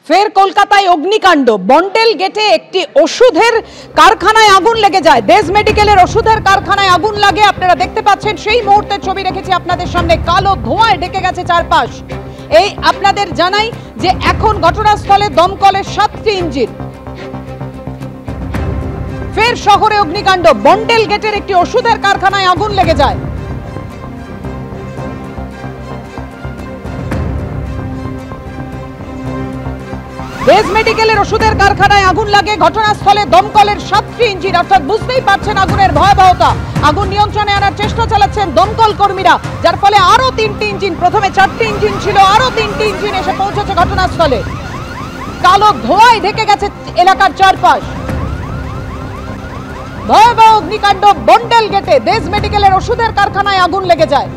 ফের কলকাতায় অগ্নিকাণ্ড। বন্ডেল গেটে একটি ওষুধের কারখানায় আগুন লেগে যায়। দেশ মেডিকেলের ওষুধের কারখানায় আগুন লাগে। আপনারা দেখতে পাচ্ছেন সেই মুহূর্তের ছবি রেখেছি আপনাদের সামনে। কালো ধোঁয়ায় ঢেকে গেছে চারপাশ। এই আপনাদের জানাই যে এখন ঘটনাস্থলে দমকলের 7টি ইঞ্জিন। ফের শহরে অগ্নিকাণ্ড। বন্ডেল গেটের একটি ওষুধের কারখানায় আগুন লেগে যায়। দেশ মেডিকেলের ওষুধের কারখানায় আগুন লাগে। ঘটনাস্থলে দমকলের 7টি ইঞ্জিন। অর্থাৎ বুঝতেই পারছেন আগুনের ভয়াবহতা। আগুন নিয়ন্ত্রণে আনার চেষ্টা চালাচ্ছেন দমকল কর্মীরা, যার ফলে আরো 3টি ইঞ্জিন, প্রথমে 4টি ইঞ্জিন ছিল, আরো 3টি ইঞ্জিন এসে পৌঁছেছে ঘটনাস্থলে। কালো ধোঁয়ায় ঢেকে গেছে এলাকার চারপাশ। ভয়াবহ অগ্নিকাণ্ড বন্ডেল গেটে। দেশ মেডিকেলের ওষুধের কারখানায় আগুন লেগে যায়।